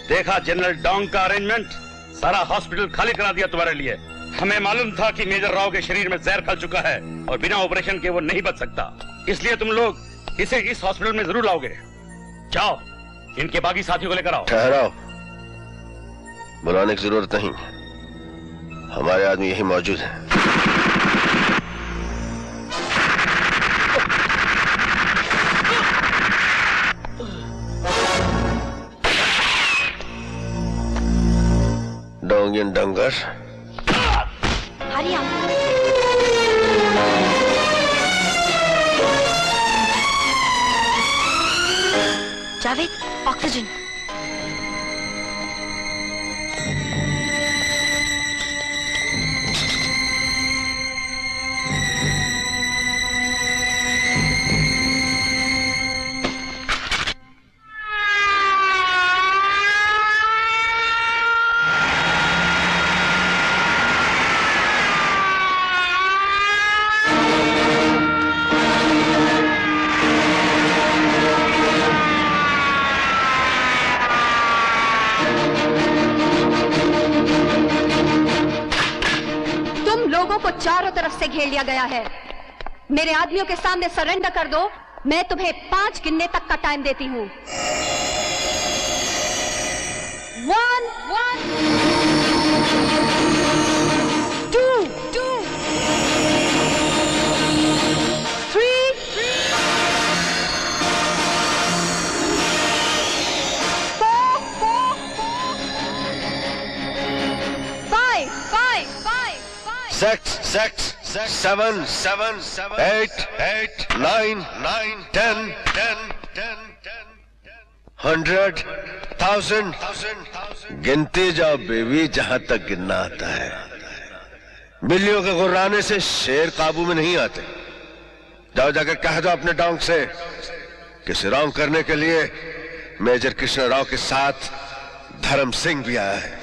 देखा general Dong का arrangement, सारा हॉस्पिटल खाली करा दिया तुम्हारे लिए। हमें मालूम था कि मेजर राव के शरीर में जहर फैल चुका है और बिना ऑपरेशन के वो नहीं बच सकता, इसलिए तुम लोग इसे इस हॉस्पिटल में जरूर लाओगे। जाओ इनके बाकी साथियों को लेकर आओ। ठहराओ, बुलाने की जरूरत नहीं, हमारे आदमी यही मौजूद है। डोंगियन डंगर, हरिया। जावेद, ऑक्सीजन। चारों तरफ से घेर लिया गया है। मेरे आदमियों के सामने सरेंडर कर दो। मैं तुम्हें 5 गिनने तक का टाइम देती हूं। 1 2 3 4 6 7 8 9 10 100 1000 गिनते जाओ बेबी, जहां तक गिनना आता है। बिल्लियों के गुर्राने से शेर काबू में नहीं आते। जाओ जाकर कह दो अपने डोंग से कि सिराउंड करने के लिए मेजर कृष्ण राव के साथ धर्म सिंह भी आया है।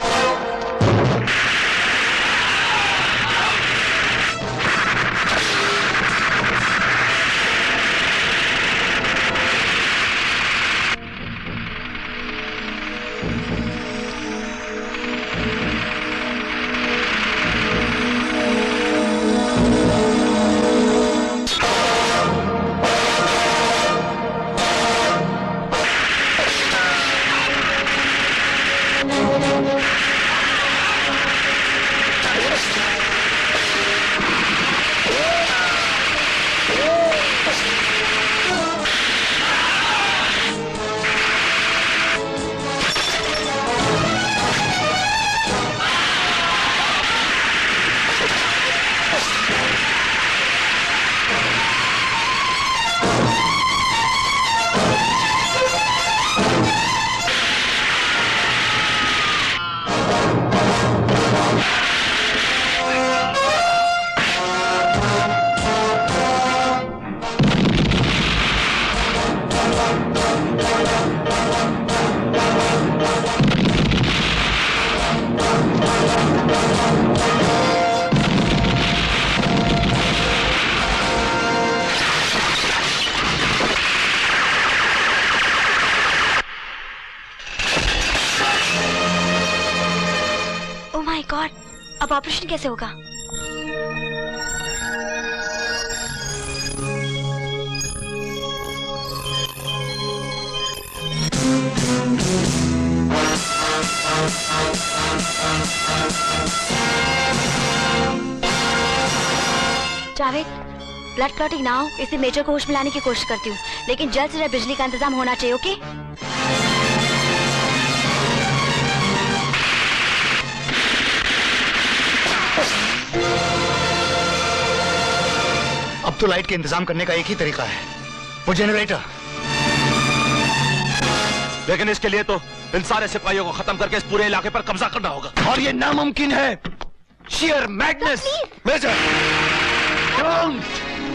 अब ऑपरेशन कैसे होगा? जावेद, ब्लड क्लॉटिंग ना हो, इसे मेजर को होश में लाने की कोशिश करती हूँ, लेकिन जल्द से जल्द बिजली का इंतजाम होना चाहिए। ओके? अब तो लाइट के इंतजाम करने का एक ही तरीका है, वो जनरेटर। लेकिन इसके लिए तो इन सारे सिपाहियों को खत्म करके इस पूरे इलाके पर कब्जा करना होगा, और ये नामुमकिन है। Share madness. मेजर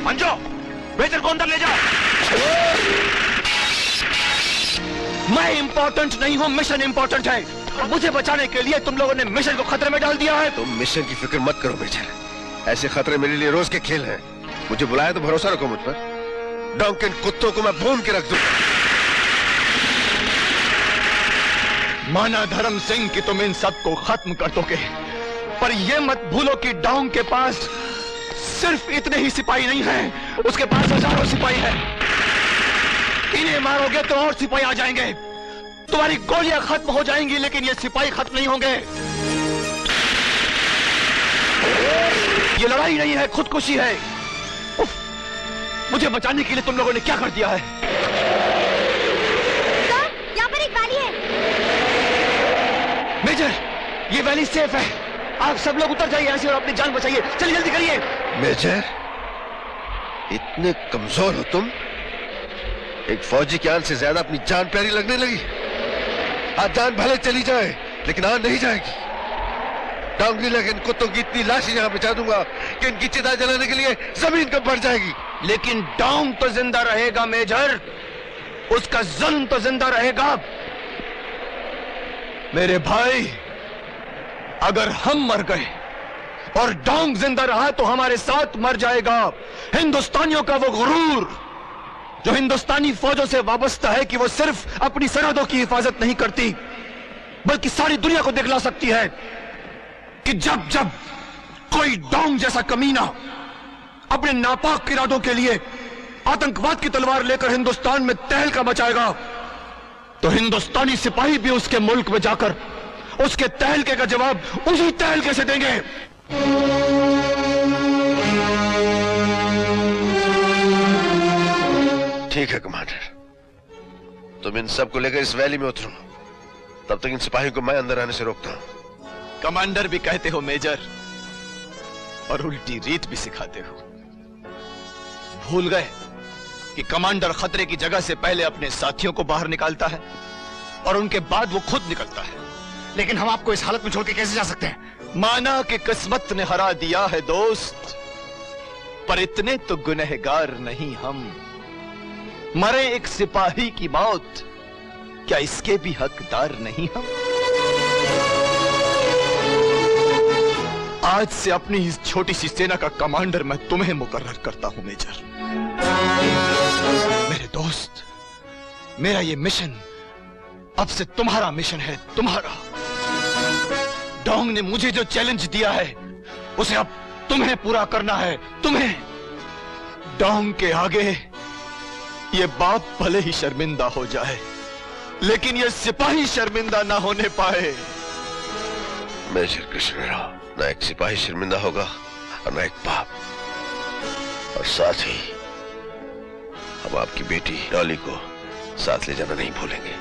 अंजो, मेजर को अंदर ले जाओ। मैं इंपॉर्टेंट नहीं हूं, मिशन इंपॉर्टेंट है। मुझे बचाने के लिए तुम लोगों ने मिशन को खतरे में डाल दिया है। तुम मिशन की फिक्र मत करो मेजर, ऐसे खतरे मेरे लिए रोज के खेल हैं। मुझे बुलाया तो भरोसा रखो मुझ पर। डंकन कुत्तों को मैं भून के रख दूंगा। माना धर्म सिंह कि तुम इन सबको खत्म कर दोगे, पर यह मत भूलो कि डोंग के पास सिर्फ इतने ही सिपाही नहीं हैं, उसके पास हजारों सिपाही हैं। इन्हें मारोगे तो और सिपाही आ जाएंगे, तुम्हारी गोलियां खत्म हो जाएंगी, लेकिन ये सिपाही खत्म नहीं होंगे। ये लड़ाई नहीं है, खुदकुशी है। उफ, मुझे बचाने के लिए तुम लोगों ने क्या कर दिया है? सर, यहाँ पर एक वैली है। मेजर, ये वैली सेफ है, आप सब लोग उतर जाइए ऐसे और अपनी जान बचाइए। चलिए जल्दी करिए। मेजर, इतने कमजोर हो तुम? एक फौजी की आन से ज्यादा अपनी जान प्यारी लगने लगी। आज जान भले चली जाए, लेकिन आन नहीं जाएगी। डांगली लगे इन कुत्तों की इतनी लाशें यहां बचा दूंगा कि इनकी चिता जलाने के लिए जमीन कब भर जाएगी। लेकिन डोंग तो जिंदा रहेगा मेजर, उसका जुल्म तो जिंदा रहेगा। मेरे भाई, अगर हम मर गए और डोंग जिंदा रहा तो हमारे साथ मर जाएगा हिंदुस्तानियों का वो गुरूर जो हिंदुस्तानी फौजों से वाबस्ता है कि वो सिर्फ अपनी सरहदों की हिफाजत नहीं करती, बल्कि सारी दुनिया को दिखला सकती है कि जब जब कोई डोंग जैसा कमीना अपने नापाक इरादों के लिए आतंकवाद की तलवार लेकर हिंदुस्तान में तहलका मचाएगा, तो हिंदुस्तानी सिपाही भी उसके मुल्क में जाकर उसके तहलके का जवाब उसी तहलके से देंगे। ठीक है कमांडर, तुम इन सबको लेकर इस वैली में उतरो, तब तक इन सिपाहियों को मैं अंदर आने से रोकता हूं। कमांडर भी कहते हो मेजर, और उल्टी रीत भी सिखाते हो। भूल गए कि कमांडर खतरे की जगह से पहले अपने साथियों को बाहर निकालता है और उनके बाद वो खुद निकलता है। लेकिन हम आपको इस हालत में छोड़ के कैसे जा सकते हैं? माना कि किस्मत ने हरा दिया है दोस्त, पर इतने तो गुनहगार नहीं हम। मरे एक सिपाही की मौत, क्या इसके भी हकदार नहीं हम? आज से अपनी इस छोटी सी सेना का कमांडर मैं तुम्हें मुकर्रर करता हूं मेजर। मेरे दोस्त, मेरा ये मिशन अब से तुम्हारा मिशन है, तुम्हारा। डोंग ने मुझे जो चैलेंज दिया है उसे अब तुम्हें पूरा करना है, तुम्हें। डोंग के आगे ये बाप भले ही शर्मिंदा हो जाए, लेकिन ये सिपाही शर्मिंदा ना होने पाए। मेजर कृष्णराव, ना एक सिपाही शर्मिंदा होगा और ना एक बाप, और साथ ही हम आपकी बेटी डॉली को साथ ले जाना नहीं भूलेंगे,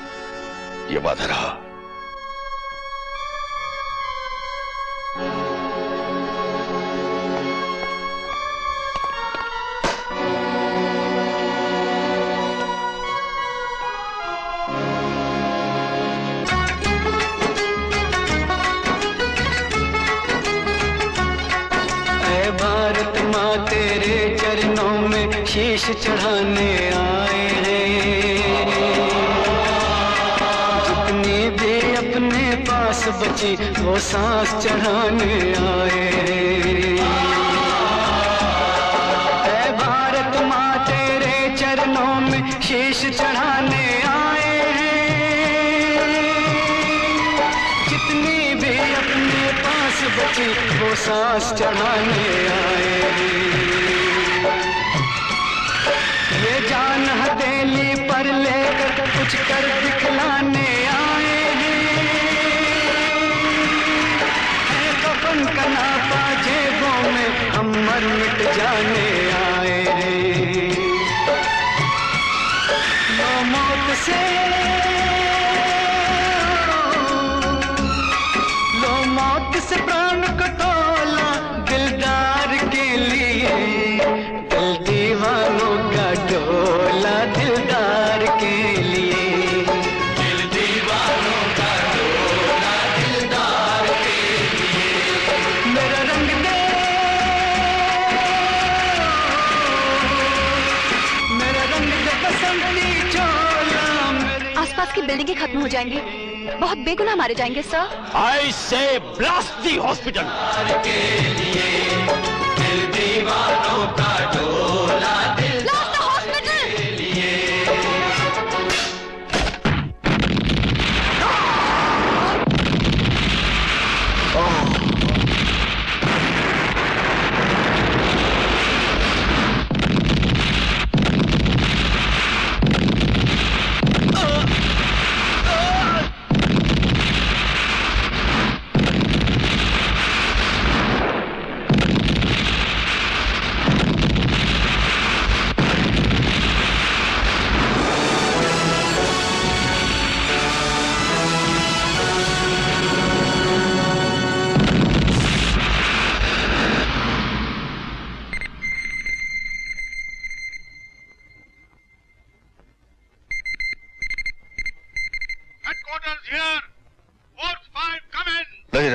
ये वादा रहा। शीश चढ़ाने आए हैं, जितनी भी अपने पास बची वो सांस चढ़ाने आए हैं। ऐ भारत माँ तेरे चरणों में शीश चढ़ाने आए हैं, जितनी भी अपने पास बची वो सांस चढ़ाने आए हैं। ये जान हथेली पर लेकर कुछ कर दिखलाने आए हैं, कफन का नापा जेबों में हम मर मिट जाने आए रे। लो मौत से, लो मौत से प्राण को तोला दिलदार के लिए, दिल दीवानों का डोला दिलदार के लिए, दिल दीवानों का डोला दिलदार के लिए। मेरा रंग दे, मेरा रंग दे बसंती चोला। आसपास की बिल्डिंगें खत्म हो जाएंगी, बहुत बेगुनाह मारे जाएंगे सर। आई से ब्लास्ट दी हॉस्पिटल के लिए, दिल दीवानों का डोला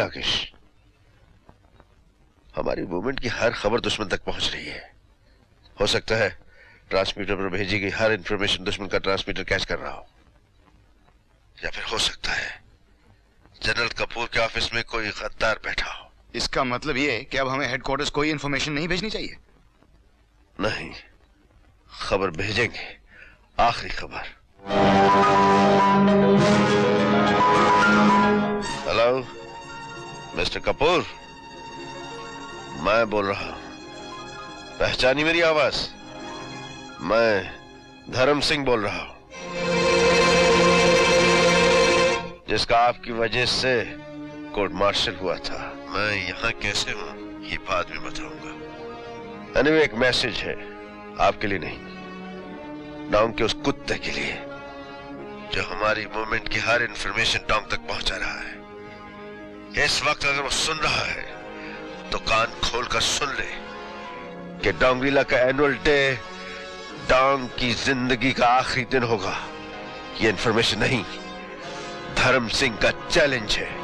राकेश, हमारी मूवमेंट की हर खबर दुश्मन तक पहुंच रही है। हो सकता है ट्रांसमीटर पर भेजी गई हर इंफॉर्मेशन दुश्मन का ट्रांसमीटर कैच कर रहा हो, या फिर हो सकता है जनरल कपूर के ऑफिस में कोई गद्दार बैठा हो। इसका मतलब ये है कि अब हमें हेडक्वार्टर्स कोई इंफॉर्मेशन नहीं भेजनी चाहिए? नहीं, खबर भेजेंगे, आखिरी खबर। हेलो मिस्टर कपूर, मैं बोल रहा हूं। पहचानी मेरी आवाज? मैं धर्म सिंह बोल रहा हूं, जिसका आपकी वजह से कोर्ट मार्शल हुआ था। मैं यहां कैसे हूं ये बाद में बताऊंगा। एनीवे, एक मैसेज है आपके लिए नहीं, डोंग के उस कुत्ते के लिए जो हमारी मूवमेंट की हर इंफॉर्मेशन डोंग तक पहुंचा रहा है। इस वक्त अगर वो सुन रहा है तो कान खोलकर सुन ले कि डोंगरीला का एनुअल डे डोंग की जिंदगी का आखिरी दिन होगा। ये इंफॉर्मेशन नहीं, धर्म सिंह का चैलेंज है।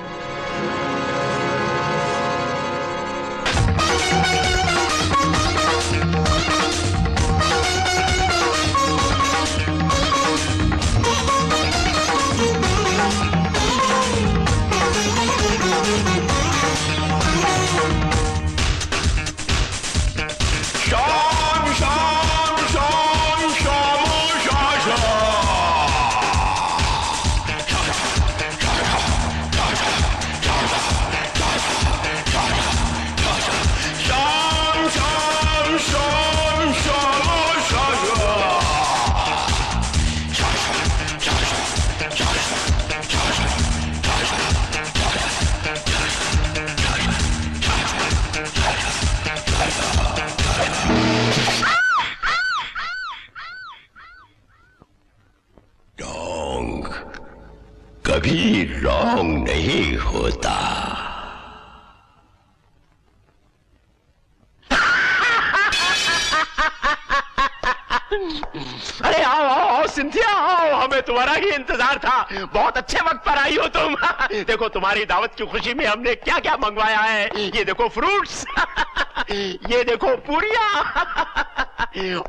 कभी रॉन्ग नहीं होता। अरे आओ आओ सिंथिया, आओ, हमें तुम्हारा ही इंतजार था। बहुत अच्छे वक्त पर आई हो तुम। देखो तुम्हारी दावत की खुशी में हमने क्या क्या मंगवाया है। ये देखो फ्रूट्स, ये देखो पूरियां,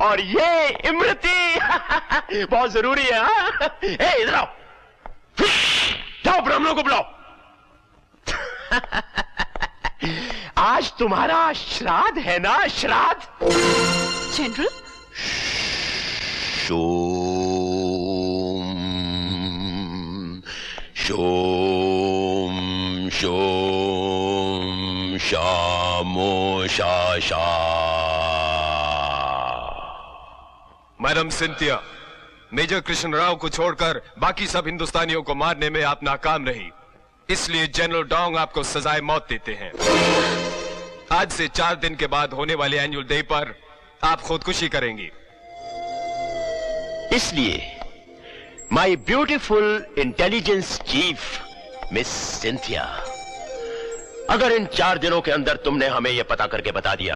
और ये इमरती बहुत जरूरी है। इधर आओ, जाओ ब्राह्मणों को बुलाओ। आज तुम्हारा श्राद्ध है ना? श्राद्ध। जनरल, शोम शोम शोम शामो शाशा। Madam Cynthia, major Krishna Rao को छोड़कर बाकी सब हिंदुस्तानियों को मारने में आप नाकाम रही, इसलिए जनरल डोंग आपको सजाए मौत देते हैं। आज से 4 दिन के बाद होने वाले एनुअल डे पर आप खुदकुशी करेंगी। इसलिए my beautiful intelligence chief miss Cynthia, अगर इन 4 दिनों के अंदर तुमने हमें यह पता करके बता दिया